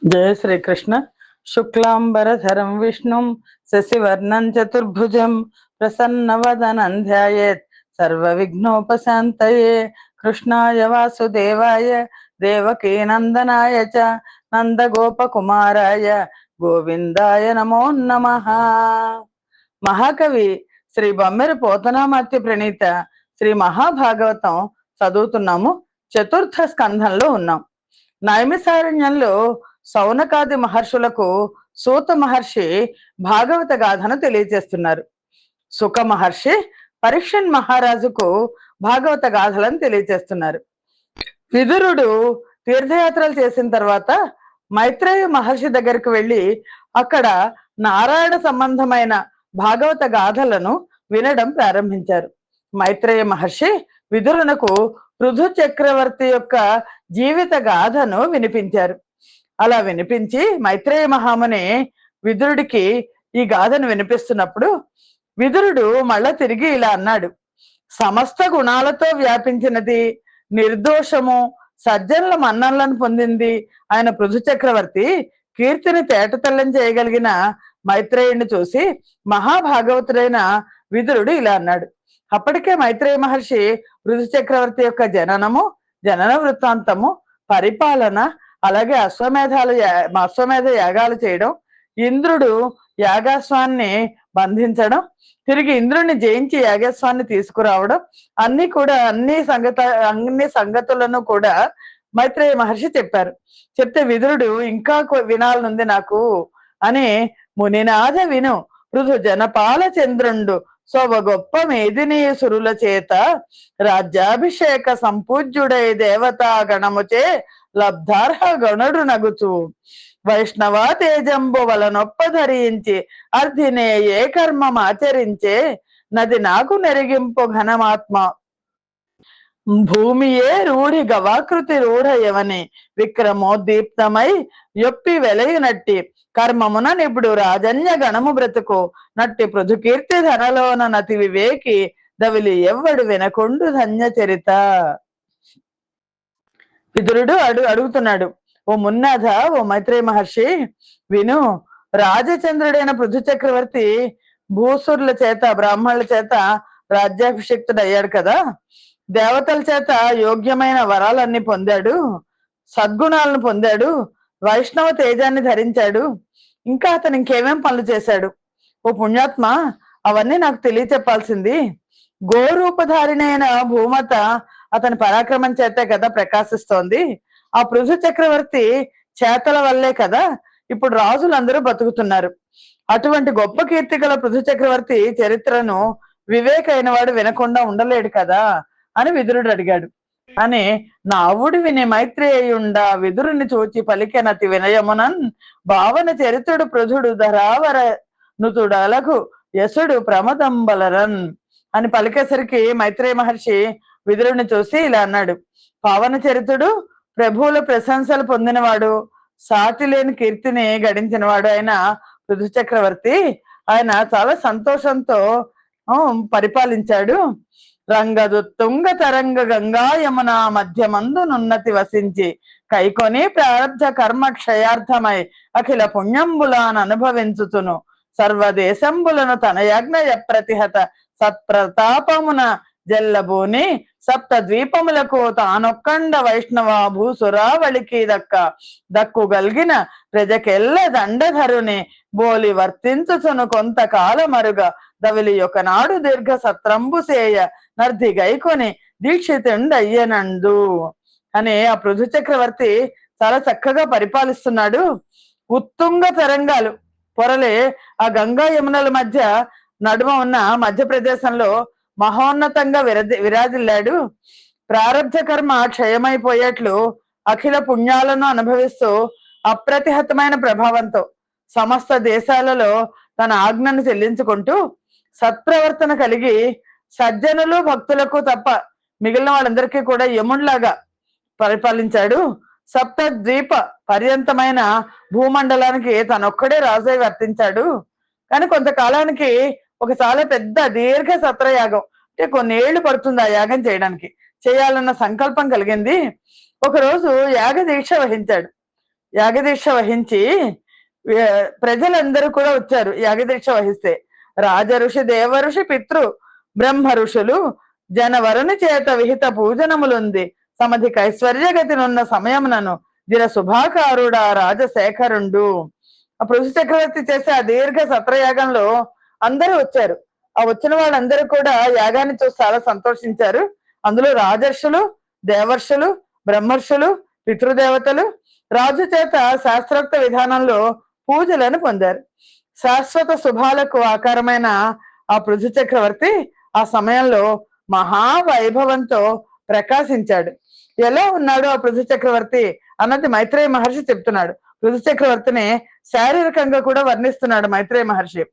जय श्री कृष्ण। शुक्लांबरधरं विष्णुं शशिवर्णं चतुर्भुजं प्रसन्नवदनं ध्यायेत् सर्वविघ्नोपशान्तये। कृष्णाय वासुदेवाय देवकीनन्दनाय च नन्दगोपकुमाराय गोविंदाय नमो नमः। మహాకవి శ్రీ బొమ్మెర పోతనామాత్య ప్రణీత శ్రీ మహాభాగవతం చదువుతున్నాము. చతుర్థ స్కంధంలో ఉన్నాం. నైమిసారణ్యంలో సౌనకాది మహర్షులకు సూత మహర్షి భాగవత గాథను తెలియజేస్తున్నారు. సుఖ మహర్షి పరీక్షన్ మహారాజుకు భాగవత గాథలను తెలియజేస్తున్నారు. విదురుడు తీర్థయాత్రలు చేసిన తర్వాత మైత్రేయ మహర్షి దగ్గరికి వెళ్ళి అక్కడ నారాయణ సంబంధమైన భాగవత గాథలను వినడం ప్రారంభించారు. మైత్రేయ మహర్షి విదురునకు పృథు చక్రవర్తి యొక్క జీవిత గాథను వినిపించారు. అలా వినిపించి మైత్రేయ మహాముని విదురుడికి ఈ గాథను వినిపిస్తున్నప్పుడు విదురుడు మళ్ళా తిరిగి ఇలా అన్నాడు: సమస్త గుణాలతో వ్యాపించినది, నిర్దోషము, సజ్జనుల మన్ననలను పొందింది ఆయన పృథు చక్రవర్తి కీర్తిని తేటతెల్లం చేయగలిగిన మైత్రేయుడిని చూసి మహాభాగవతుడైన విదురుడు ఇలా అన్నాడు. అప్పటికే మైత్రేయ మహర్షి పృథు చక్రవర్తి యొక్క జనన వృత్తాంతము, పరిపాలన, అలాగే అశ్వమేధ యాగాలు చేయడం, ఇంద్రుడు యాగాస్వాన్ని బంధించడం, తిరిగి ఇంద్రుడిని జయించి యాగస్వాన్ని తీసుకురావడం, అన్ని సంగతులను కూడా మైత్రేయ మహర్షి చెప్పారు. చెప్తే విదురుడు ఇంకా వినాలనుంది నాకు అని, మునినాథ విను పృథు జనపాల చంద్రుండు శోభ గొప్ప మేదినీసురుల చేత రాజ్యాభిషేక సంపూజ్యుడై దేవతా గణముచే లబ్ధార్హ గణుడు నగుచు వైష్ణవ తేజంబు వలనొప్ప ధరించి అర్ధినే ఏ కర్మమాచరించే నది నాకు నెరిగింపు ఘనమాత్మ భూమియే రూఢి గవాకృతి రూఢయవని విక్రమోద్దీప్తమై యొప్పి వెలయునట్టి కర్మమున నిపుడు రాజన్య గణము బ్రతుకు నట్టి పృథుకీర్తి ధనలోన నతి వివేకి దవిలి ఎవ్వడు వినకొండు ధన్య చరిత. విదురుడు అడుగుతున్నాడు: ఓ మున్నాథ, ఓ మైత్రేయ మహర్షి విను. రాజచంద్రుడైన పృథు చక్రవర్తి భూసురుల చేత, బ్రాహ్మణుల చేత రాజ్యాభిషిక్తుడు అయ్యాడు కదా. దేవతల చేత యోగ్యమైన వరాలన్నీ పొందాడు, సద్గుణాలను పొందాడు, వైష్ణవ తేజాన్ని ధరించాడు. ఇంకా అతను ఇంకేమేం పనులు చేశాడు? ఓ పుణ్యాత్మ, అవన్నీ నాకు తెలియచెప్పాల్సింది. గోరూపధారిణైన భూమత అతని పరాక్రమం చేతే కదా ప్రకాశిస్తోంది. ఆ పృథు చక్రవర్తి చేతల వల్లే కదా ఇప్పుడు రాజులందరూ బతుకుతున్నారు. అటువంటి గొప్ప కీర్తి గల పృథు చక్రవర్తి చరిత్రను వివేకైన వాడు వినకుండా ఉండలేడు కదా అని విదురుడు అడిగాడు. అని నావుడి విని మైత్రేయుండ విదురుని చూచి పలికెనతి వినయమునన్ భావన చరిత్రుడు పృథుడు ధరావర నుతుడలగు యసుడు ప్రమదంబలరన్ అని పలికేసరికి మైత్రేయ మహర్షి విదురుని చూసి ఇలా అన్నాడు: పావన చరిత్రుడు, ప్రభువుల ప్రశంసలు పొందినవాడు, సాటి లేని కీర్తిని గడించినవాడు అయిన పృథు చక్రవర్తి ఆయన చాలా సంతోషంతో పరిపాలించాడు. రంగదుత్తుంగ తరంగ గంగా యమున మధ్యమందునున్నతి వసించి కైకొని ప్రారబ్ధ కర్మ క్షయార్థమై అఖిల పుణ్యంబులాన్ అనుభవించుతును సర్వదేశంబులను తన యజ్ఞయ ప్రతిహత సత్ప్రతాపమున జల్లబూని సప్త ద్వీపములకు తానొక్కండ వైష్ణవ భూసురావళికి దక్కుగలిగిన ప్రజకెల్ల దండధరుని బోలి వర్తించుచును కొంతకాలమరుగా దవిలి ఒకనాడు దీర్ఘ సత్రంబుసేయ నర్ధి గైకొని దీక్షితుండయ్యనందు అని ఆ పృథు చక్రవర్తి చాలా చక్కగా పరిపాలిస్తున్నాడు. ఉత్తుంగ తరంగాలు పొరలే ఆ గంగా యమునల మధ్య నడుమ ఉన్న మధ్యప్రదేశంలో మహోన్నతంగా విరాజిల్లాడు. ప్రారబ్ధ కర్మ క్షయమైపోయేట్లు అఖిల పుణ్యాలను అనుభవిస్తూ అప్రతిహతమైన ప్రభావంతో సమస్త దేశాలలో తన ఆజ్ఞను చెల్లించుకుంటూ సత్ప్రవర్తన కలిగి సజ్జనులు భక్తులకు తప్ప మిగిలిన వాళ్ళందరికీ కూడా యముడిలాగా పరిపాలించాడు. సప్త ద్వీప పర్యంతమైన భూమండలానికి తనొక్కడే రాజై వర్తించాడు. కానీ కొంతకాలానికి ఒక చాలా పెద్ద దీర్ఘ సత్రయాగం, అంటే కొన్నేళ్లు పడుతుంది ఆ యాగం చేయాలన్న సంకల్పం కలిగింది. ఒకరోజు యాగ దీక్ష వహించాడు. యాగదీక్ష వహించి ప్రజలందరూ కూడా వచ్చారు యాగదీక్ష వహిస్తే. రాజ ఋషి, దేవ ఋషి, పితృ బ్రహ్మ ఋషులు జనవరుని చేత విహిత పూజనములుంది సమధి కైశ్వర్యగతినున్న సమయమునను దిర శుభాకారుడా రాజశేఖరుండు. ఆ పృథు చక్రవర్తి చేసే ఆ దీర్ఘ సత్రయాగంలో అందరూ వచ్చారు. ఆ వచ్చిన వాళ్ళందరూ కూడా యాగాన్ని చూసి చాలా సంతోషించారు. అందులో రాజర్షులు, దేవర్షులు, బ్రహ్మర్షులు, పితృదేవతలు రాజు చేత శాస్త్రోక్త విధానంలో పూజలను పొందారు. శాశ్వత శుభాలకు ఆకారమైన ఆ పృథు చక్రవర్తి ఆ సమయంలో మహావైభవంతో ప్రకాశించాడు. ఎలా ఉన్నాడు ఆ పృథు చక్రవర్తి అన్నది మైత్రేయ మహర్షి చెప్తున్నాడు. పృథు చక్రవర్తిని శారీరకంగా కూడా వర్ణిస్తున్నాడు మైత్రేయ మహర్షి.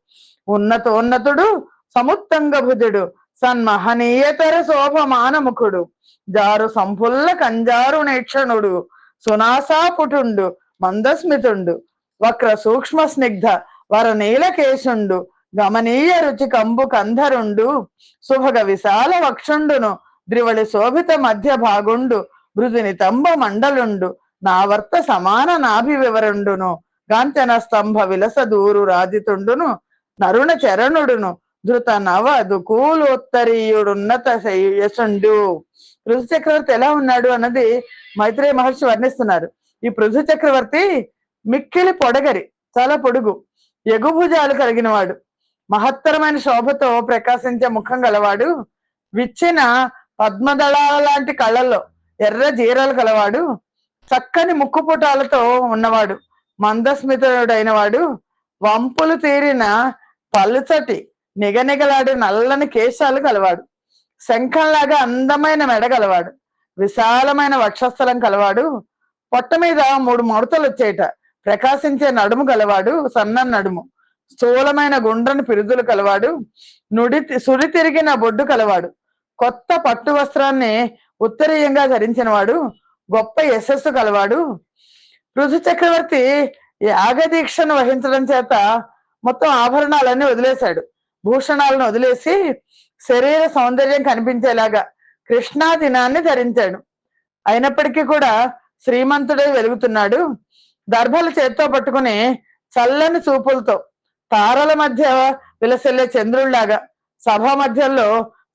ఉన్నతోన్నతుడు, సముత్తంగ భుజుడు, సన్మహనీయతర శోభమానముఖుడు, జారు సంపుల్ల కంజారు నేక్షణుడు, సునాసాపుటుండు, మందస్మితుండు, వక్ర సూక్ష్మ స్నిగ్ధ వర నీలకేశుండు, గమనీయ రుచి కంబు కంధరుండు, శుభగ విశాల వక్షుండును, ద్రివళి శోభిత మధ్య భాగుండు, మృదుని తంబ మండలుండు, నావర్త సమాన నాభి వివరుండును, గాంచన స్తంభ విలస దూరు రాజితుండును, నరుణ చరణుడును, ధృత నవ దుకూలోత్తరీయుడున్నత యశుండు. పృథు చక్రవర్తి ఎలా ఉన్నాడు అన్నది మైత్రేయ మహర్షి వర్ణిస్తున్నారు. ఈ పృథు చక్రవర్తి మిక్కిలి పొడగరి, చాలా పొడుగు, ఎగుభుజాలు కలిగిన వాడు, మహత్తరమైన శోభతో ప్రకాశించే ముఖం గలవాడు, విచ్చిన పద్మదళాల లాంటి కళ్ళల్లో ఎర్ర జీరలు కలవాడు, చక్కని ముక్కుపుటాలతో ఉన్నవాడు, మందస్మితుడైన వాడు, వంపులు తీరిన పలుచటి నిగనిగలాడి నల్లని కేశాలు కలవాడు, శంఖంలాగా అందమైన మెడ గలవాడు, విశాలమైన వక్షస్థలం కలవాడు, పొట్ట మీద 3 ముడతలు వచ్చేట, ప్రకాశించే నడుము గలవాడు, సన్న నడుము, స్థూలమైన గుండ్రని పిరుదులు కలవాడు, సుడి తిరిగిన బొడ్డు కలవాడు, కొత్త పట్టు వస్త్రాన్ని ఉత్తరీయంగా ధరించిన వాడు, గొప్ప యశస్సు కలవాడు. పృథు చక్రవర్తి యాగదీక్షను వహించడం చేత మొత్తం ఆభరణాలన్నీ వదిలేశాడు. భూషణాలను వదిలేసి శరీర సౌందర్యం కనిపించేలాగా కృష్ణా దినాన్ని ధరించాడు. అయినప్పటికీ కూడా శ్రీమంతుడై వెలుగుతున్నాడు. దర్భలు చేత్తో పట్టుకుని చల్లని చూపులతో తారల మధ్య విలసిల్లే చంద్రుళ్లాగా సభ మధ్యలో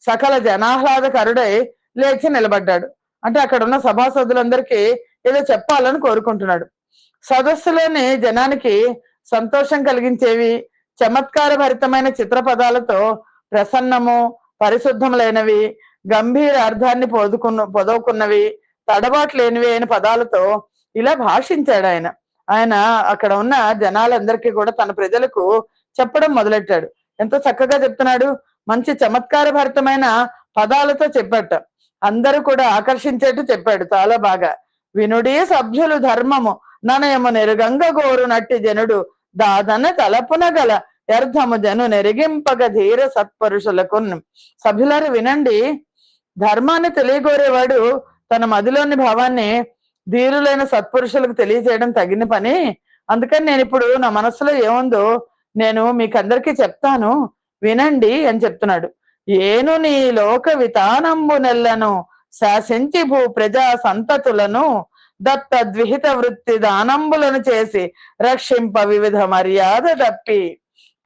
సకల జనాహ్లాదకరుడై లేచి నిలబడ్డాడు. అంటే అక్కడ ఉన్న సభాసదులందరికీ ఏదో చెప్పాలని కోరుకుంటున్నాడు. సదస్సులోని జనానికి సంతోషం కలిగించేవి, చమత్కార భరితమైన చిత్రపదాలతో ప్రసన్నము, పరిశుద్ధములైనవి, గంభీర అర్థాన్ని పొదవుకున్నవి, తడబాటు లేనివి అయిన పదాలతో ఇలా భాషించాడు ఆయన. ఆయన అక్కడ ఉన్న జనాలందరికీ కూడా తన ప్రజలకు చెప్పడం మొదలెట్టాడు. ఎంతో చక్కగా చెప్తున్నాడు. మంచి చమత్కార భరితమైన పదాలతో చెప్పాట. అందరూ కూడా ఆకర్షించేట్టు చెప్పాడు చాలా బాగా. వినుడి సభ్యులు ధర్మము ననయము నెరుగంగ గోరు నట్టి జనుడు దాదన తలపున గల వ్యర్థము జను నెరిగింపగ ధీర సత్పురుషులకు. సభ్యులారు వినండి, ధర్మాన్ని తెలియగోరేవాడు తన మదిలోని భావాన్ని ధీరులైన సత్పురుషులకు తెలియజేయడం తగిన పని. అందుకని నేను ఇప్పుడు నా మనసులో ఏముందో నేను మీకందరికీ చెప్తాను, వినండి అని చెప్తున్నాడు. ఏను నీ లోక వితానంబు నెల్లను శాసించి భూ ప్రజా సంతతులను దత్త ద్విహిత వృత్తి దానంబులను చేసి రక్షింప వివిధ మర్యాద తప్పి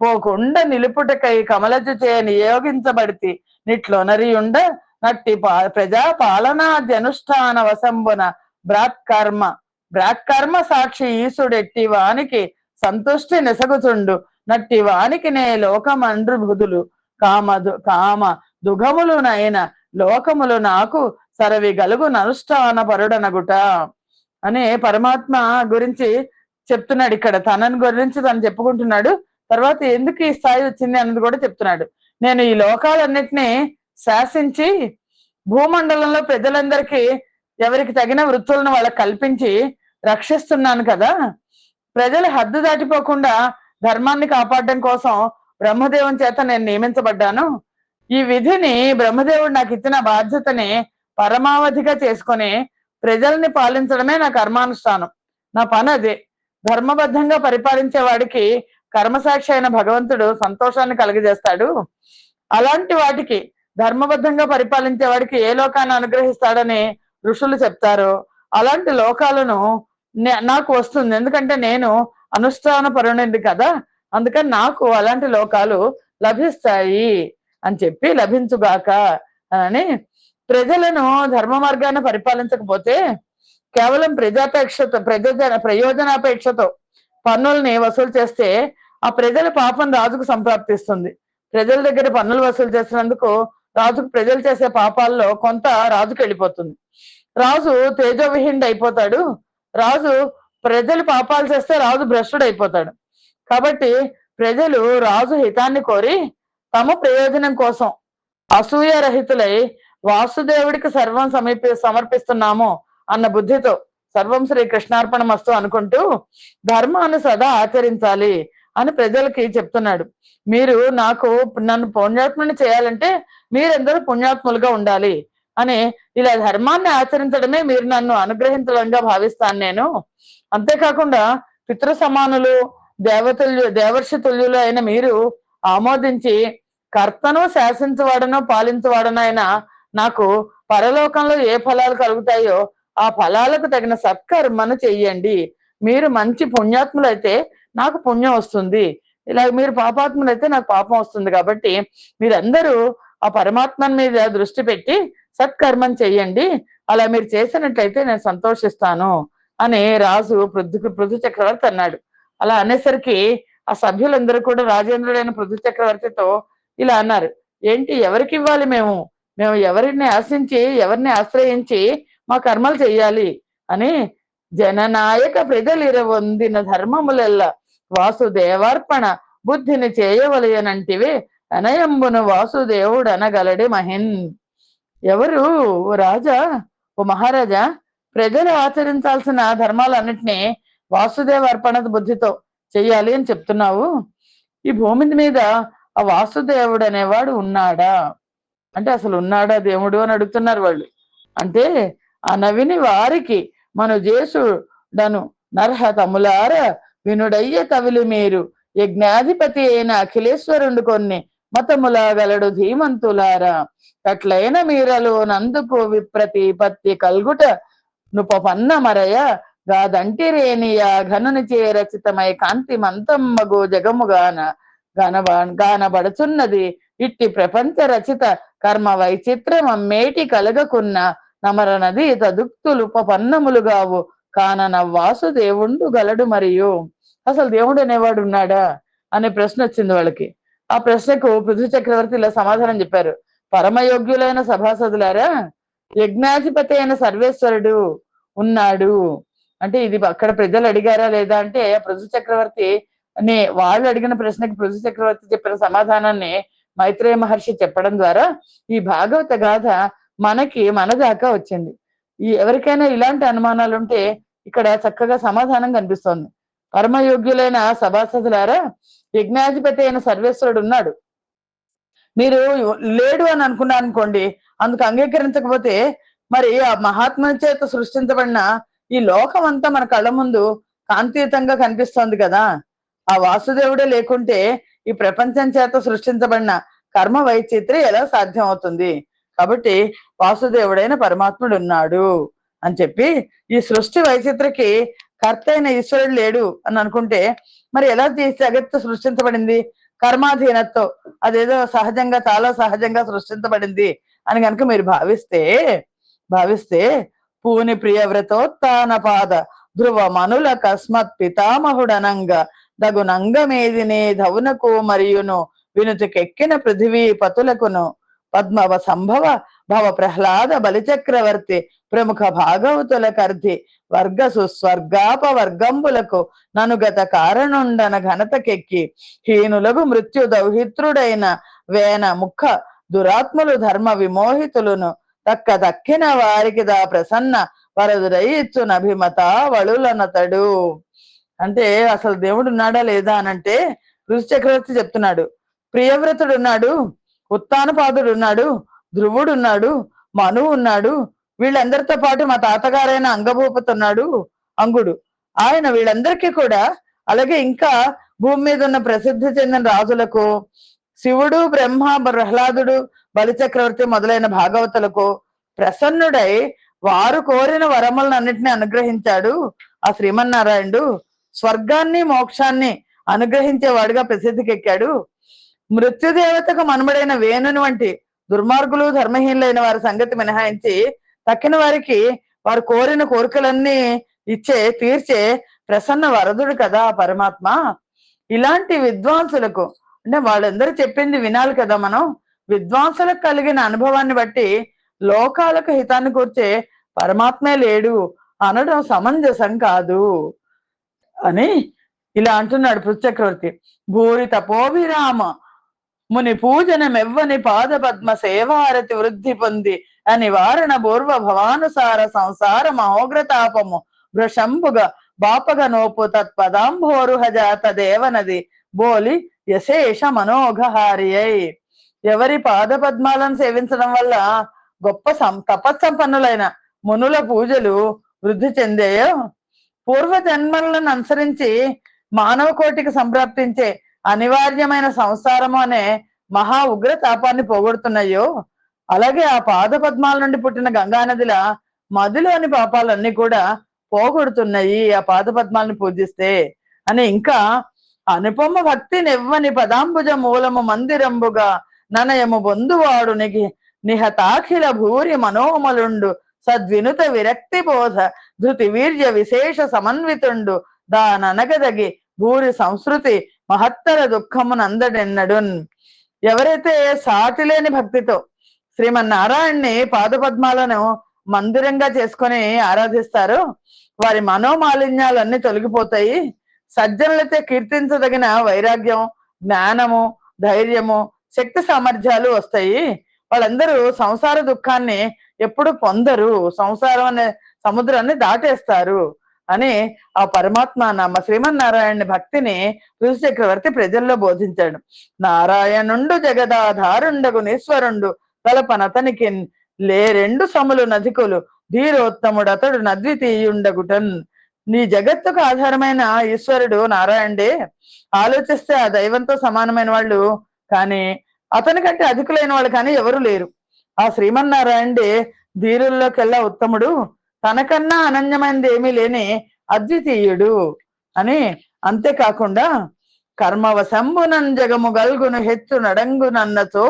పోకుండా నిలుపుటకై కమలజు చే నియోగించబడితి నిట్లొనరియుండ నట్టి ప్రజా పాలనా జనుష్ఠాన వశంబున బ్రాక్కర్మ సాక్షి ఈసుడెట్టి వానికి సంతుష్టి నెసగుచుండు నట్టి వానికి నే లోకమండ్రు బుధులు కామ దుఘములునైన లోకములు నాకు సరవి గలుగు ననుష్ఠాన పరుడనగుట అని పరమాత్మ గురించి చెప్తున్నాడు. ఇక్కడ తనని గురించి తను చెప్పుకుంటున్నాడు. తర్వాత ఎందుకు ఈ స్థాయి వచ్చింది అన్నది కూడా చెప్తున్నాడు. నేను ఈ లోకాలన్నిటినీ శాసించి భూమండలంలో ప్రజలందరికీ ఎవరికి తగిన వృత్తులను వాళ్ళకి కల్పించి రక్షిస్తున్నాను కదా. ప్రజలు హద్దు దాటిపోకుండా ధర్మాన్ని కాపాడడం కోసం బ్రహ్మదేవుని చేత నేను నియమించబడ్డాను. ఈ విధిని బ్రహ్మదేవుడు నాకు ఇచ్చిన బాధ్యతని పరమావధిగా చేసుకొని ప్రజల్ని పాలించడమే నా కర్మానుష్ఠానం. నా పని అదే. ధర్మబద్ధంగా పరిపాలించే వాడికి కర్మసాక్షి అయిన భగవంతుడు సంతోషాన్ని కలుగజేస్తాడు. అలాంటి వాటికి ధర్మబద్ధంగా పరిపాలించే వాడికి ఏ లోకాన్ని అనుగ్రహిస్తాడని ఋషులు చెప్తారో అలాంటి లోకాలను నాకు వస్తుంది, ఎందుకంటే నేను అనుష్ఠాన పరుణుడి కదా, అందుకని నాకు అలాంటి లోకాలు లభిస్తాయి అని చెప్పి లభించుగాక అని. ప్రజలను ధర్మ మార్గాన్ని పరిపాలించకపోతే కేవలం ప్రయోజనాపేక్షతో పన్నుల్ని వసూలు చేస్తే ఆ ప్రజల పాపం రాజుకు సంప్రాప్తిస్తుంది. ప్రజల దగ్గర పన్నులు వసూలు చేసినందుకు రాజుకు ప్రజలు చేసే పాపాల్లో కొంత రాజుకు వెళ్ళిపోతుంది. రాజు తేజోవిహీనుడు అయిపోతాడు. రాజు ప్రజలు పాపాలు చేస్తే రాజు భ్రష్టుడు అయిపోతాడు. కాబట్టి ప్రజలు రాజు హితాన్ని కోరి తమ ప్రయోజనం కోసం అసూయ రహితులై వాసుదేవుడికి సర్వం సమర్పిస్తున్నాము అన్న బుద్ధితో సర్వం శ్రీ కృష్ణార్పణమస్తు అనుకుంటూ ధర్మాన్ని సదా ఆచరించాలి అని ప్రజలకి చెప్తున్నాడు. మీరు నన్ను పుణ్యాత్ముని చేయాలంటే మీరందరూ పుణ్యాత్ములుగా ఉండాలి అని, ఇలా ధర్మాన్ని ఆచరించడమే మీరు నన్ను అనుగ్రహించడంగా భావిస్తాను నేను. అంతేకాకుండా పితృ సమానులు దేవర్షి తుల్యులు అయిన మీరు ఆమోదించి కర్తను శాసించవాడనో పాలించవాడనైనా నాకు పరలోకంలో ఏ ఫలాలు కలుగుతాయో ఆ ఫలాలకు తగిన సత్కర్మను చెయ్యండి. మీరు మంచి పుణ్యాత్ములైతే నాకు పుణ్యం వస్తుంది, ఇలా మీరు పాపాత్ములైతే నాకు పాపం వస్తుంది. కాబట్టి మీరందరూ ఆ పరమాత్మ మీద దృష్టి పెట్టి సత్కర్మం చెయ్యండి. అలా మీరు చేసినట్లయితే నేను సంతోషిస్తాను అని రాజు పృథు చక్రవర్తి అన్నాడు. అలా అనేసరికి ఆ సభ్యులందరూ కూడా రాజేంద్రుడైన పృథు చక్రవర్తితో ఇలా అన్నారు, ఏంటి, ఎవరికి ఇవ్వాలి? మేము ఎవరిని ఆశించి ఎవరిని ఆశ్రయించి మా కర్మలు చెయ్యాలి అని. జననాయక ప్రజలిరవొందిన ధర్మములెల్ల వాసుదేవార్పణ బుద్ధిని చేయవలయనంటివే అనయంబును వాసుదేవుడు అనగలడే మహిన్. ఎవరు? ఓ రాజా, ఓ మహారాజా, ప్రజలు ఆచరించాల్సిన ధర్మాలన్నిటినీ వాసుదేవ అర్పణ బుద్ధితో చెయ్యాలి అని చెప్తున్నావు. ఈ భూమి మీద ఆ వాసుదేవుడు అనేవాడు ఉన్నాడా అంటే, అసలు ఉన్నాడా దేవుడు అని అడుగుతున్నారు వాళ్ళు. అంటే ఆ నవిని వారికి మనుజేసుడను నర్హతములార వినుడయ్య కవిలు మీరు యజ్ఞాధిపతి అయిన అఖిలేశ్వరుడు కొన్ని మతములా గలడు ధీమంతులారా. అట్లైన మీరలో నందుకు విప్రతిపత్తి కల్గుట నుపపన్న మరయ గాదంటిరేనియా ఘనుని చే రచితమై కాంతి మంతమ్మగు జగముగాన గానబడుచున్నది. ఇట్టి ప్రపంచ రచిత కర్మ వైచిత్రమమ్మేటి కలగకున్న నమర నది తదుక్తులుపన్నములుగావు కానన వాసుదేవుండు గలడు. మరియు అసలు దేవుడు అనేవాడు ఉన్నాడా అనే ప్రశ్న వచ్చింది వాళ్ళకి. ఆ ప్రశ్నకు పృథు చక్రవర్తి ఇలా సమాధానం చెప్పారు, పరమయోగ్యులైన సభాసదులారా, యజ్ఞాధిపతి అయిన సర్వేశ్వరుడు ఉన్నాడు అంటే, ఇది అక్కడ ప్రజలు అడిగారా లేదా అంటే, పృథు చక్రవర్తి అని వాళ్ళు అడిగిన ప్రశ్నకి పృథు చక్రవర్తి చెప్పిన సమాధానాన్ని మైత్రేయ మహర్షి చెప్పడం ద్వారా ఈ భాగవత గాథ మన దాకా వచ్చింది. ఎవరికైనా ఇలాంటి అనుమానాలు ఉంటే ఇక్కడ చక్కగా సమాధానం కనిపిస్తోంది. పరమయోగ్యులైన సభాసదులారా, యజ్ఞాధిపతి అయిన సర్వేశ్వరుడు ఉన్నాడు. మీరు లేడు అని అనుకున్నా అనుకోండి, అందుకు అంగీకరించకపోతే మరి ఆ మహాత్ముని చేత సృష్టించబడిన ఈ లోకం అంతా మన కళ్ళ ముందు కాంతియుతంగా కనిపిస్తోంది కదా. ఆ వాసుదేవుడే లేకుంటే ఈ ప్రపంచం చేత సృష్టించబడిన కర్మ వైచిత్రి ఎలా సాధ్యం అవుతుంది? కాబట్టి వాసుదేవుడైన పరమాత్ముడు ఉన్నాడు అని చెప్పి, ఈ సృష్టి వైచిత్రకి కర్త అయిన ఈశ్వరుడు లేడు అని అనుకుంటే మరి ఎలా జగత్తు సృష్టించబడింది? కర్మాధీనతో, అదేదో సహజంగా, చాలా సహజంగా సృష్టించబడింది అని కనుక మీరు భావిస్తే పూని ప్రియవ్రతోత్న పాద ధ్రువ మనుల కస్మత్ పితామహుడనంగ దగునంగమేదినే ధవునకు మరియును వినుతికెక్కిన పృథివీ పతులకును పద్మవ సంభవ భవ ప్రహ్లాద బలిచక్రవర్తి ప్రముఖ భాగవతుల కర్ధి వర్గ సుస్వర్గాపవర్గంబులకు ననుగత కారణుండన ఘనతకెక్కి హీనులకు మృత్యు దౌహిత్రుడైన వేన ముఖ దురాత్ములు ధర్మ విమోహితులను దక్కిన వారికి దా ప్రసన్న వరదురయిచ్చునభిమత వళులనతడు. అంటే అసలు దేవుడు ఉన్నాడా లేదా అనంటే ఋషి చక్రవర్తి చెప్తున్నాడు, ప్రియవ్రతుడు ఉన్నాడు, ఉత్తానపాదుడు ఉన్నాడు, ధ్రువుడు ఉన్నాడు, మనువు ఉన్నాడు, వీళ్ళందరితో పాటు మా తాతగారైన అంగభూపతి ఉన్నాడు, అంగుడు. ఆయన వీళ్ళందరికీ కూడా, అలాగే ఇంకా భూమి మీద ఉన్న ప్రసిద్ధి చెందిన రాజులకు, శివుడు, బ్రహ్మ, ప్రహ్లాదుడు, బలిచక్రవర్తి మొదలైన భాగవతులకు ప్రసన్నుడై వారు కోరిన వరములను అన్నిటినీ అనుగ్రహించాడు. ఆ శ్రీమన్నారాయణుడు స్వర్గాన్ని మోక్షాన్ని అనుగ్రహించేవాడుగా ప్రసిద్ధికెక్కాడు. మృత్యుదేవతకు మనుమడైన వేణుని వంటి దుర్మార్గులు ధర్మహీనులైన వారి సంగతి మినహాయించి తక్కిన వారికి వారు కోరిన కోరికలన్నీ తీర్చే ప్రసన్న వరదుడు కదా పరమాత్మ. ఇలాంటి విద్వాంసులకు అంటే వాళ్ళందరూ చెప్పింది వినాలి కదా మనం. విద్వాంసులకు కలిగిన అనుభవాన్ని బట్టి లోకాలకు హితాన్ని కూర్చే పరమాత్మే లేడు అనడం సమంజసం కాదు అని ఇలా అంటున్నాడు పృథ్వచక్రవర్తి. భూరి తపోభిరామ ముని పూజనమెవ్వని పాద పద్మ సేవారతి వృద్ధి పొంది అనివారణ పూర్వ భవానుసార సంసార మహోగ్రతాపము వృషంబుగా బాపగ నోపు తత్పదాంభోరుహజాత దేవనది బోలి యశేష మనోఘహారియై. ఎవరి పాద పద్మాలను సేవించడం వల్ల గొప్ప తపస్సంపన్నులైన మునుల పూజలు వృద్ధి చెందాయో, పూర్వ జన్మలను అనుసరించి మానవ కోటికి సంప్రాప్తించే అనివార్యమైన సంసారము అనే మహా ఉగ్ర తాపాన్ని పోగొడుతున్నాయో, అలాగే ఆ పాద పద్మాల నుండి పుట్టిన గంగానదిల మదిలోని పాపాలన్నీ కూడా పోగొడుతున్నాయి ఆ పాద పద్మాలను పూజిస్తే అని. ఇంకా అనుపమ భక్తి నెవ్వని పదాంబుజ మూలము మందిరంబుగా ననయము బొందువాడు నిహతాఖిల భూరి మనోమలుండు సద్వినుత విరక్తి బోధ ధృతి వీర్య విశేష సమన్వితుండు దాననగదగి భూరి సంస్కృతి మహత్తర దుఃఖమునందడెన్నడున్. ఎవరైతే సాటిలేని భక్తితో శ్రీమన్నారాయణ్ణి పాదపద్మాలను మందిరంగా చేసుకొని ఆరాధిస్తారో వారి మనోమాలిన్యాలన్నీ తొలగిపోతాయి. సజ్జనులైతే కీర్తించదగిన వైరాగ్యం, జ్ఞానము, ధైర్యము, శక్తి సామర్థ్యాలు వస్తాయి. వాళ్ళందరూ సంసార దుఃఖాన్ని ఎప్పుడు పొందరు, సంసారం అనే సముద్రాన్ని దాటేస్తారు అని ఆ పరమాత్మ నామ శ్రీమన్నారాయణ భక్తిని పృథుచక్రవర్తి ప్రజల్లో బోధించాడు. నారాయణుండు జగదాధారుండగు నీశ్వరుండు తలపనతనికి రెండు సములు నదికులు ధీరోత్తముడు అతడు నద్వితీయుండగుటన్. నీ జగత్తుకు ఆధారమైన ఈశ్వరుడు నారాయణుడే. ఆలోచిస్తే ఆ దైవంతో సమానమైన వాళ్ళు కానీ అతని కంటే అధికులైన వాళ్ళు కానీ ఎవరు లేరు. ఆ శ్రీమన్నారాయణుడే ధీరుల్లోకెల్లా ఉత్తముడు, తనకన్నా అనన్యమైనది ఏమీ లేని అద్వితీయుడు అని. అంతేకాకుండా కర్మవశంబునన్ జగము గల్గును హెచ్చు నడంగునన్నతో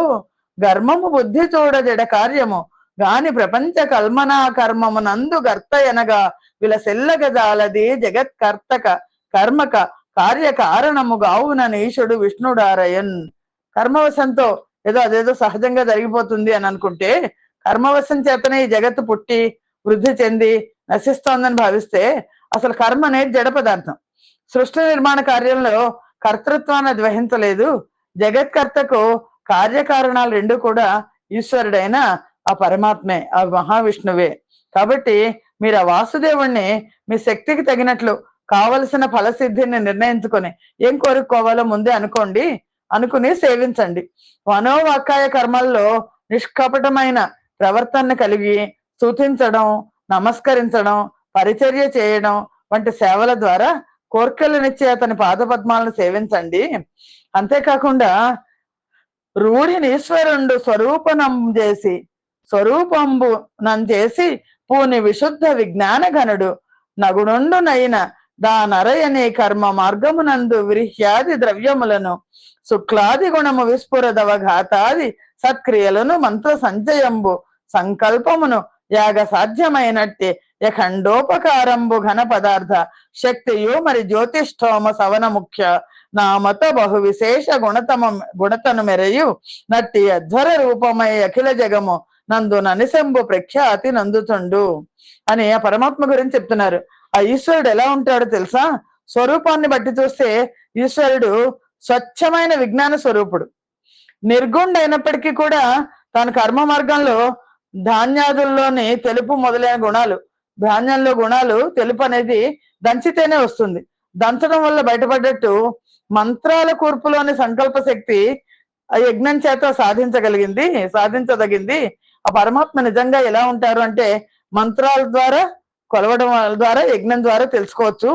గర్మము బుద్ధి చూడజడ కార్యము గాని ప్రపంచ కల్మనా కర్మము నందు గర్త ఎనగా విలసెల్లగజాలది జగత్కర్తక కర్మక కార్యకారణము గావునని ఈశుడు విష్ణుడారయన్. కర్మవశంతో అదేదో సహజంగా జరిగిపోతుంది అని అనుకుంటే, కర్మవశం చేతనే ఈ జగత్తు పుట్టి వృద్ధి చెంది నశిస్తోందని భావిస్తే అసలు కర్మ అనేది జడ పదార్థం. సృష్టి నిర్మాణ కార్యంలో కర్తృత్వాన్ని అది వహించలేదు. జగత్కర్తకు కార్యకారణాలు రెండు కూడా ఈశ్వరుడైన ఆ పరమాత్మే, ఆ మహావిష్ణువే. కాబట్టి మీరు ఆ వాసుదేవుణ్ణి మీ శక్తికి తగినట్లు కావలసిన ఫలసిద్ధిని నిర్ణయించుకొని ఏం కోరుకోవాలో ముందే అనుకుని సేవించండి. మనోవాకాయ కర్మల్లో నిష్కపటమైన ప్రవర్తన కలిగి స్తుతించడం, నమస్కరించడం, పరిచర్య చేయడం వంటి సేవల ద్వారా కోర్కెలనిచ్చే అతని పాదపద్మాలను సేవించండి. అంతేకాకుండా రూఢిని ఈశ్వరుండు స్వరూపంబు నంచేసి పూని విశుద్ధ విజ్ఞాన ఘనుడు నగుణుండు నైన దానరయని కర్మ మార్గమునందు విరిహ్యాది ద్రవ్యములను శుక్లాది గుణము విస్ఫురదవఘాతాది సత్క్రియలను మంత్ర సంచయంబు సంకల్పమును యాగ సాధ్యమైనట్టి యఖండోపకారంబు ఘన పదార్థ శక్తియు మరి జ్యోతిష్ఠోమ సవన ముఖ్య నామత బహు విశేష గుణతను మెరయు నట్టి అధ్వర రూపమై అఖిల జగము నందు ననిశంబు ప్రఖ్యాతి నందుతుండు అని ఆ పరమాత్మ గురించి చెప్తున్నారు. ఆ ఈశ్వరుడు ఎలా ఉంటాడో తెలుసా? స్వరూపాన్ని బట్టి చూస్తే ఈశ్వరుడు స్వచ్ఛమైన విజ్ఞాన స్వరూపుడు. నిర్గుణుడు అయినప్పటికీ కూడా తన కర్మ మార్గంలో ధాన్యాదుల్లోని తెలుపు మొదలైన గుణాలు, ధాన్యంలో గుణాలు తెలుపు అనేది దంచితేనే వస్తుంది. దంచడం వల్ల బయటపడ్డట్టు మంత్రాల కూర్పులోని సంకల్ప శక్తి ఆ యజ్ఞం చేత సాధించదగింది. ఆ పరమాత్మ నిజంగా ఎలా ఉంటారు అంటే మంత్రాల ద్వారా, కొలవడం ద్వారా, యజ్ఞం ద్వారా తెలుసుకోవచ్చు.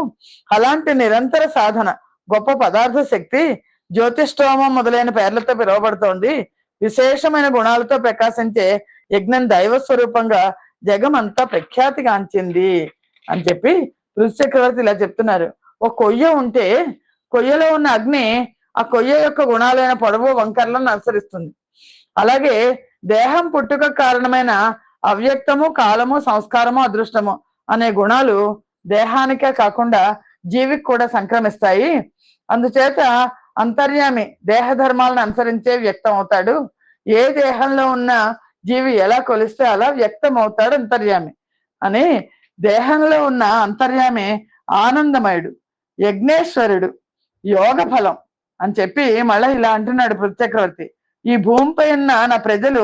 అలాంటి నిరంతర సాధన, గొప్ప పదార్థ శక్తి జ్యోతిష్ఠోమం మొదలైన పేర్లతో పిలువబడుతోంది. విశేషమైన గుణాలతో ప్రకాశించే యజ్ఞం దైవ స్వరూపంగా జగమంతా ప్రఖ్యాతిగాంచింది అని చెప్పి ఋషి చక్రవర్తి ఇలా చెప్తున్నారు. ఒక కొయ్య ఉంటే కొయ్యలో ఉన్న అగ్ని ఆ కొయ్య యొక్క గుణాలైన పొడవు వంకర్లను అనుసరిస్తుంది. అలాగే దేహం పుట్టుక కారణమైన అవ్యక్తము, కాలము, సంస్కారము, అదృష్టము అనే గుణాలు దేహానికే కాకుండా జీవికి కూడా సంక్రమిస్తాయి. అందుచేత అంతర్యామి దేహ ధర్మాలను అనుసరించే వ్యక్తం అవుతాడు. ఏ దేహంలో ఉన్న జీవి ఎలా కొలిస్తే అలా వ్యక్తం అవుతాడు అంతర్యామి అని. దేహంలో ఉన్న అంతర్యామి ఆనందమయుడు, యజ్ఞేశ్వరుడు, యోగ ఫలం అని చెప్పి మళ్ళీ ఇలా అంటున్నాడు పృథ్వచక్రవర్తి. ఈ భూమిపై ఉన్న నా ప్రజలు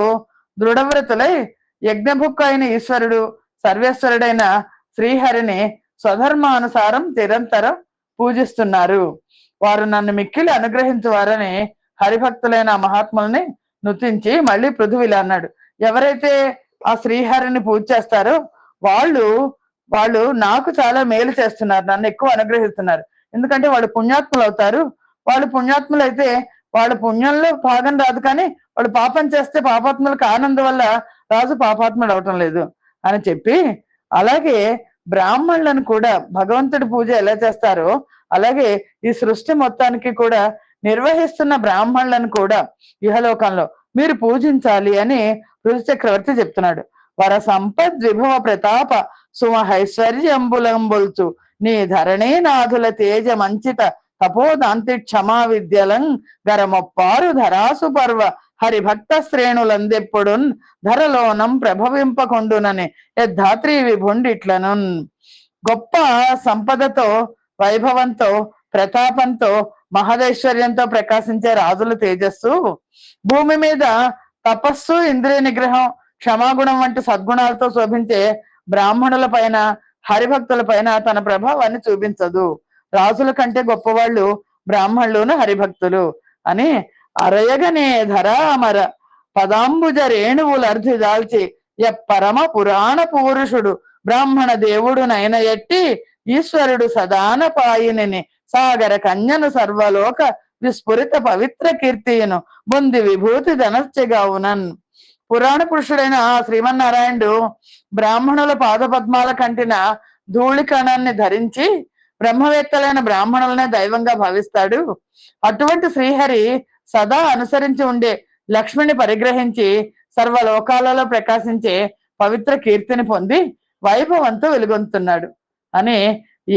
దృఢవ్రతులై యజ్ఞభుక్కు అయిన ఈశ్వరుడు, సర్వేశ్వరుడైన శ్రీహరిని స్వధర్మానుసారం నిరంతరం పూజిస్తున్నారు. వారు నన్ను మిక్కిలి అనుగ్రహించువారని హరిభక్తులైన మహాత్ముల్ని నుతించి మళ్ళీ పృథువిలా అన్నాడు. ఎవరైతే ఆ శ్రీహరిని పూజ చేస్తారో వాళ్ళు వాళ్ళు నాకు చాలా మేలు చేస్తున్నారు, నన్ను ఎక్కువ అనుగ్రహిస్తున్నారు. ఎందుకంటే వాళ్ళు పుణ్యాత్ములు అవుతారు. వాళ్ళు పుణ్యాత్ములు అయితే వాళ్ళ పుణ్యంలో భాగం రాదు, కానీ వాళ్ళు పాపం చేస్తే పాపాత్ములకు ఆనందం వల్ల రాజు పాపాత్ముడు అవటం లేదు అని చెప్పి, అలాగే బ్రాహ్మణులను కూడా భగవంతుడి పూజ ఎలా చేస్తారో అలాగే ఈ సృష్టి మొత్తానికి కూడా నిర్వహిస్తున్న బ్రాహ్మణులను కూడా ఇహలోకంలో మీరు పూజించాలి అని ఋషి చక్రవర్తి చెప్తున్నాడు. వర సంపద్ విభవ ప్రతాప సుమహైశ్వర్యంబులంబుల్చు నీ ధరణీ నాథుల తేజ మంచిత తపోదాంతి క్షమా విద్యలం గరమొప్పారు ధరాసు పర్వ హరిభక్త శ్రేణులందెప్పుడున్ ధరలోనం ప్రభవింపకొండునని యద్ధాత్రి విభుండిట్లను. గొప్ప సంపదతో, వైభవంతో, ప్రతాపంతో, మహదైశ్వర్యంతో ప్రకాశించే రాజుల తేజస్సు భూమి మీద తపస్సు, ఇంద్రియ నిగ్రహం, క్షమాగుణం వంటి సద్గుణాలతో శోభించే బ్రాహ్మణుల పైన, హరిభక్తుల పైన తన ప్రభావాన్ని చూపించదు. రాజుల కంటే గొప్పవాళ్ళు బ్రాహ్మణులును హరిభక్తులు అని. అరయగనే ధరామర పదాంబుజ రేణువులర్ధి దాల్చి పరమ పురాణ పురుషుడు బ్రాహ్మణ దేవుడు నైన ఎట్టి ఈశ్వరుడు సదాన పాయిని సాగర కన్యను సర్వలోక విస్ఫురిత పవిత్ర కీర్తియును బొంది విభూతి ధనస్యగావునన్. పురాణ పురుషుడైన శ్రీమన్నారాయణుడు బ్రాహ్మణుల పాద పద్మాల కంటిన ధూళి కణాన్ని ధరించి బ్రహ్మవేత్తలైన బ్రాహ్మణులనే దైవంగా భావిస్తాడు. అటువంటి శ్రీహరి సదా అనుసరించి ఉండే లక్ష్మిని పరిగ్రహించి సర్వలోకాలలో ప్రకాశించే పవిత్ర కీర్తిని పొంది వైభవంతో వెలుగొందుతున్నాడు అని.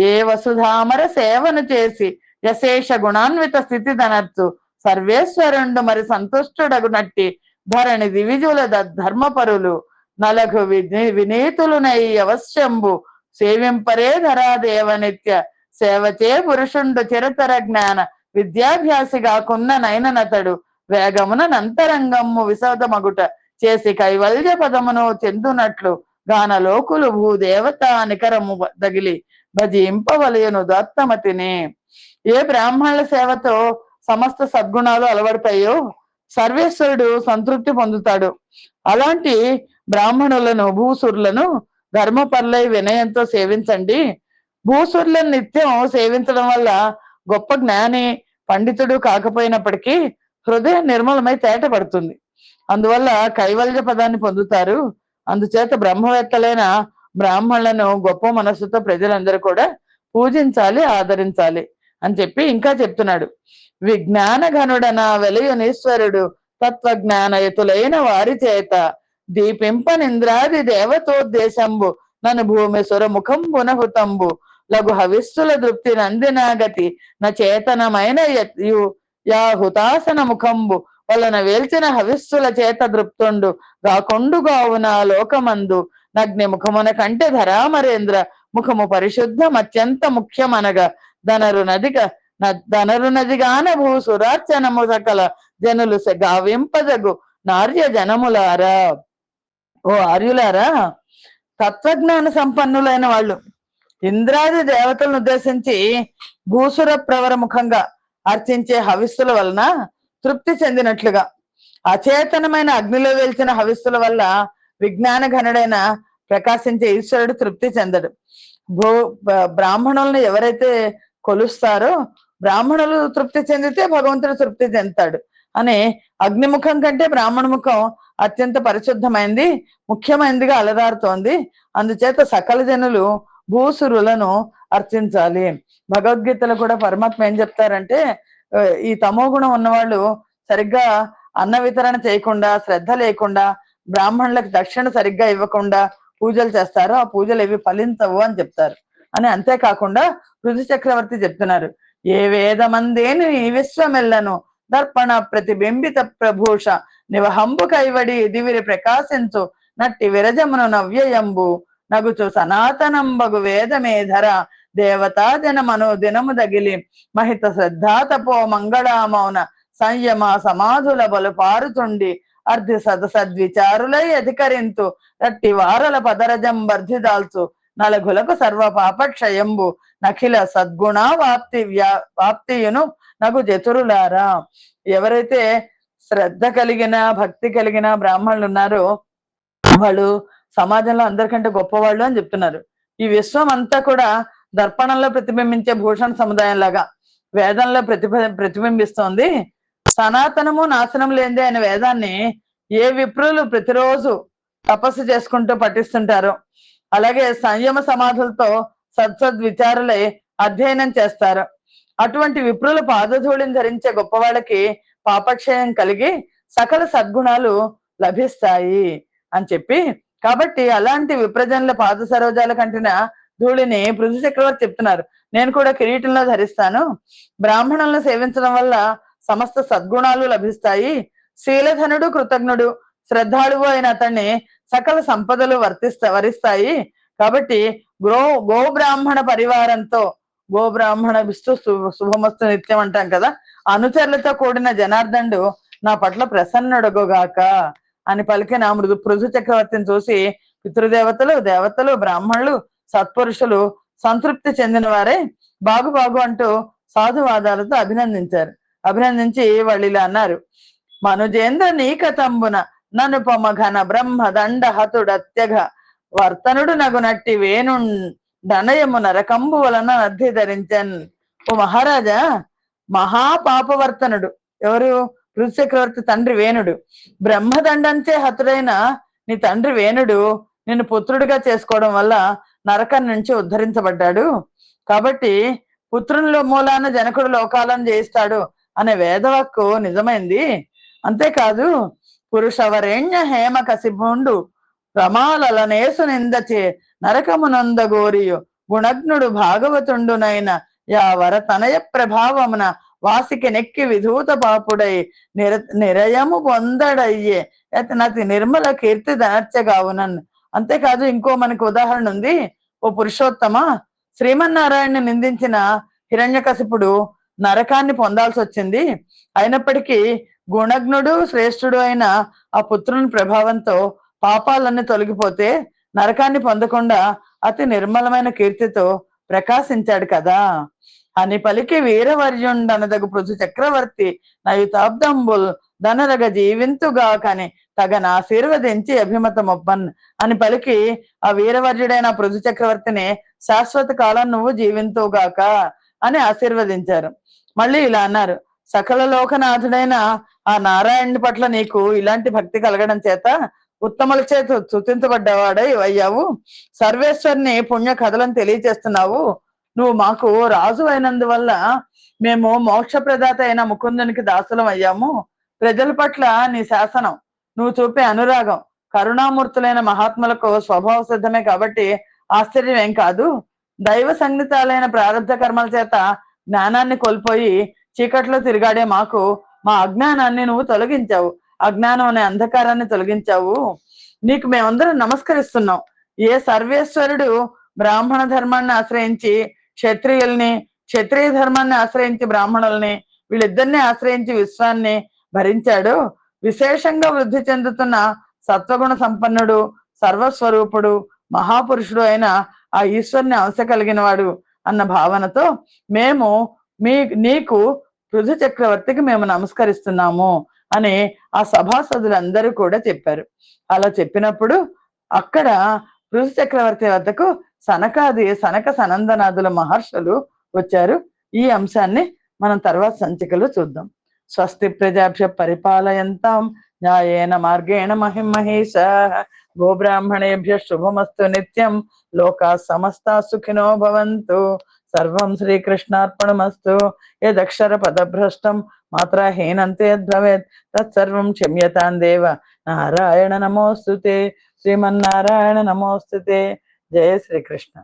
ఏ వసుధామర సేవను చేసి యశేష గుణాన్విత స్థితి ధనర్చు సర్వేశ్వరుండు మరి సంతుష్టుడగునట్టి ధరణి దివిజుల ధర్మపరులు నలగు వినీతులునై అవశ్యంబు సేవింపరే ధరాదేవ నిత్య సేవచే పురుషుండు చిరతర జ్ఞాన విద్యాభ్యాసిగా కున్న నైననతడు వేగమున నంతరంగమ్ము విశోదమగుట చేసి కైవల్య పదమును చెందునట్లు గాన లోకులు భూదేవత నికరము దగిలి భజింపవలయను దత్తమతిని. ఏ బ్రాహ్మణుల సేవతో సమస్త సద్గుణాలు అలవడతాయో సర్వేశ్వరుడు సంతృప్తి పొందుతాడు. అలాంటి బ్రాహ్మణులను, భూసురులను ధర్మపరులై వినయంతో సేవించండి. భూసురులను నిత్యం సేవించడం వల్ల గొప్ప జ్ఞాని, పండితుడు కాకపోయినప్పటికీ హృదయం నిర్మలమై తేటపడుతుంది. అందువల్ల కైవల్య పదాన్ని పొందుతారు. అందుచేత బ్రహ్మవేత్తలైన బ్రాహ్మణులను గొప్ప మనస్సుతో ప్రజలందరూ కూడా పూజించాలి, ఆదరించాలి అని చెప్పి ఇంకా చెప్తున్నాడు. విజ్ఞాన ఘనుడన వెలయునీశ్వరుడు తత్వజ్ఞానయుతులైన వారి చేత దీపింపనింద్రాది దేవతోద్దేశంబు నన్ను భూమి సురముఖంబున హుతంబు లఘు హవిస్సుల దృప్తి నందినాగతి నా చేతనమైన యా హుతాసన ముఖంబు వలన వేల్చిన హవిస్సుల చేత దృప్తుండు గాకొండుగావున లోకమందు నగ్ని ముఖమున కంటే ధరామరేంద్ర ముఖము పరిశుద్ధం అత్యంత ముఖ్యమనగా ధనరు నదిగాన భూసురార్చనము సకల జనులు గావింపదగు నార్య జనములారా. ఓ ఆర్యులారా, తత్వజ్ఞాన సంపన్నులైన వాళ్ళు ఇంద్రాది దేవతలను ఉద్దేశించి భూసుర ప్రవర ముఖంగా అర్చించే హవిస్సుల వలన తృప్తి చెందినట్లుగా అచేతనమైన అగ్నిలో వేల్చిన హవిస్సుల వల్ల విజ్ఞాన ఘనుడైన ప్రకాశించే ఈశ్వరుడు తృప్తి చెందడు. బ్రాహ్మణులను ఎవరైతే కొలుస్తారో బ్రాహ్మణులు తృప్తి చెందితే భగవంతుడు తృప్తి చెందుతాడు అని. అగ్నిముఖం కంటే బ్రాహ్మణ ముఖం అత్యంత పరిశుద్ధమైంది, ముఖ్యమైనదిగా అలరారుతోంది. అందుచేత సకల జనులు భూసురులను అర్చించాలి. భగవద్గీతలో కూడా పరమాత్మ ఏం చెప్తారంటే ఈ తమో గుణం ఉన్నవాళ్ళు సరిగ్గా అన్న వితరణ చేయకుండా, శ్రద్ధ లేకుండా, బ్రాహ్మణులకు దక్షిణ సరిగ్గా ఇవ్వకుండా పూజలు చేస్తారు, ఆ పూజలు ఏవి ఫలించవు అని చెప్తారు. అని అంతేకాకుండా పృథు చక్రవర్తి చెప్తున్నారు, ఏ వేదమందేని విశ్వమెల్లను దర్పణ ప్రతిబింబిత ప్రభూష నివహంబు కైవడి దివిరి ప్రకాశించు నట్టి విరజమును నవ్యయంబు నగుచు సనాతనంబగు వేదమేధర దేవతా జనమను దినము దగిలి మహిత శ్రద్ధాతపో మంగళామౌన సంయమ సమాధుల బలు పారుతుండి అర్ధి సద్విచారులై అధికరింతు రట్టి వారల పదరజం వర్ధిదాల్చు నలుగులకు సర్వ పాపక్షయంబు నఖిల సద్గుణ వాప్తియును నగు జతురులారా. ఎవరైతే శ్రద్ధ కలిగిన భక్తి కలిగిన బ్రాహ్మణులు ఉన్నారో వాళ్ళు సమాజంలో అందరికంటే గొప్పవాళ్ళు అని చెప్తున్నారు. ఈ విశ్వం అంతా కూడా దర్పణంలో ప్రతిబింబించే భూషణ సముదాయం లాగా వేదంలో ప్రతిబింబిస్తోంది. సనాతనము నాశనం లేనిదే అనే వేదాన్ని ఏ విప్రులు ప్రతిరోజు తపస్సు చేసుకుంటూ పఠిస్తుంటారో, అలాగే సంయమ సమాధులతో సద్విచారులై అధ్యయనం చేస్తారు. అటువంటి విప్రుల పాదధూళిని ధరించే గొప్ప వాళ్ళకి పాపక్షయం కలిగి సకల సద్గుణాలు లభిస్తాయి అని చెప్పి, కాబట్టి అలాంటి విప్రజనుల పాద సరోజాల కంటిన ధూళిని పృథు చక్రవర్తి చెప్తున్నారు, నేను కూడా కిరీటంలో ధరిస్తాను. బ్రాహ్మణులను సేవించడం వల్ల సమస్త సద్గుణాలు లభిస్తాయి. శీలధనుడు కృతజ్ఞుడు శ్రద్ధాళువు అయిన అతన్ని సకల సంపదలు వరిస్తాయి. కాబట్టి గో బ్రాహ్మణ పరివారంతో, గోబ్రాహ్మణ విస్తు శుభమస్తు నిత్యం అంటాం కదా, అనుచరులతో కూడిన జనార్దనుడు నా పట్ల ప్రసన్నుడగుగాక అని పలికిన పృథు చక్రవర్తిని చూసి పితృదేవతలు, దేవతలు, బ్రాహ్మణులు, సత్పురుషులు సంతృప్తి చెందిన వారే బాగు బాగు అంటూ సాధువాదాలతో అభినందించి వాళ్ళు ఇలా అన్నారు, మనుజేంద్ర నీకతంబున ననుపమ ఘన బ్రహ్మ దండ హతుడత్యగ వర్తనుడు నగునట్టి వేణు ధనయము నరకంబు వలన అర్థి ధరించన్. ఓ మహారాజా, మహాపాపవర్తనుడు ఎవరు? పృథు చక్రవర్తి తండ్రి వేణుడు. బ్రహ్మదండంచే హతుడైన నీ తండ్రి వేణుడు నిన్ను పుత్రుడిగా చేసుకోవడం వల్ల నరకం నుంచి ఉద్ధరించబడ్డాడు. కాబట్టి పుత్రునిలో మూలాన జనకుడు లోకాలను జయిస్తాడు అనే వేదవాక్కు నిజమైంది. అంతేకాదు పురుషవరేణ్య హేమ కసిపుండు రమాలనేసు నిందచే నరకమునందగోరియు గుణజ్ఞుడు భాగవతుండునైన యావర తనయ ప్రభావమున వాసికి నెక్కి విధూత పాపుడై నిరయము పొందడయ్యే నతి నిర్మల కీర్తి ధనర్చగావునన్. అంతేకాదు ఇంకో మనకు ఉదాహరణ ఉంది. ఓ పురుషోత్తమ, శ్రీమన్నారాయణని నిందించిన హిరణ్యకశిపుడు నరకాన్ని పొందాల్సి వచ్చింది. అయినప్పటికీ గుణజ్ఞుడు శ్రేష్ఠుడు అయిన ఆ పుత్రుని ప్రభావంతో పాపాలన్నీ తొలగిపోతే నరకాన్ని పొందకుండా అతి నిర్మలమైన కీర్తితో ప్రకాశించాడు కదా అని పలికి వీరవర్యుండనదగు పృథు చక్రవర్తి నయుతాబ్దంబుల్ ధనరగ జీవింతుగా కని తగన ఆశీర్వదించి అభిమతమొప్పన్ అని పలికి ఆ వీరవర్యుడైన పృథు చక్రవర్తిని శాశ్వత కాలం నువ్వు జీవింతుగాక అని ఆశీర్వదించారు. మళ్ళీ ఇలా అన్నారు, సకల లోకనాథుడైన ఆ నారాయణుడి పట్ల నీకు ఇలాంటి భక్తి కలగడం చేత ఉత్తముల చేత స్తుతించబడ్డవాడై అయ్యావు. సర్వేశ్వరుని పుణ్య కథలను తెలియజేస్తున్నావు. నువ్వు మాకు రాజు అయినందువల్ల మేము మోక్ష ప్రదాత అయిన ముకుందునికి దాసులం అయ్యాము. ప్రజల పట్ల నీ శాసనం, నువ్వు చూపే అనురాగం కరుణామూర్తులైన మహాత్ములకు స్వభావ సిద్ధమే కాబట్టి ఆశ్చర్యం ఏం కాదు. దైవ సంగీతాలైన ప్రారంభ కర్మల చేత జ్ఞానాన్ని కోల్పోయి చీకట్లో తిరిగాడే మాకు మా అజ్ఞానాన్ని నువ్వు తొలగించావు, అజ్ఞానం అనే అంధకారాన్ని తొలగించావు. నీకు మేమందరం నమస్కరిస్తున్నాం. ఏ సర్వేశ్వరుడు బ్రాహ్మణ ధర్మాన్ని ఆశ్రయించి క్షత్రియుల్ని, క్షత్రియ ధర్మాన్ని ఆశ్రయించి బ్రాహ్మణుల్ని, వీళ్ళిద్దరిని ఆశ్రయించి విశ్వాన్ని భరించాడు. విశేషంగా వృద్ధి చెందుతున్న సత్వగుణ సంపన్నుడు, సర్వస్వరూపుడు, మహాపురుషుడు అయిన ఆ ఈశ్వరుని అంశ కలిగిన వాడు అన్న భావనతో మేము నీకు పృథు చక్రవర్తికి మేము నమస్కరిస్తున్నాము అని ఆ సభాసదులందరూ కూడా చెప్పారు. అలా చెప్పినప్పుడు అక్కడ పృథు చక్రవర్తి వద్దకు సనక సనందనాదుల మహర్షులు వచ్చారు. ఈ అంశాన్ని మనం తర్వాత సంచికలో చూద్దాం. స్వస్తి ప్రజాభ్య పరిపాలయంతాం న్యాయేన మార్గేణ మహిమహేషాః గోబ్రాహ్మణేభ్యः శుభమస్తు నిత్యం లోకాः సమస్తాः సుఖినో భవంతు. సర్వం శ్రీకృష్ణార్పణమస్తు. యదక్షర పదభ్రష్టం మాత్రాహీనంతే యద్భవేత్ తత్సర్వం క్షమ్యతాం దేవ. నారాయణ నమోస్తుతే. శ్రీమన్నారాయణ నమోస్తుతే. జయ శ్రీకృష్ణ.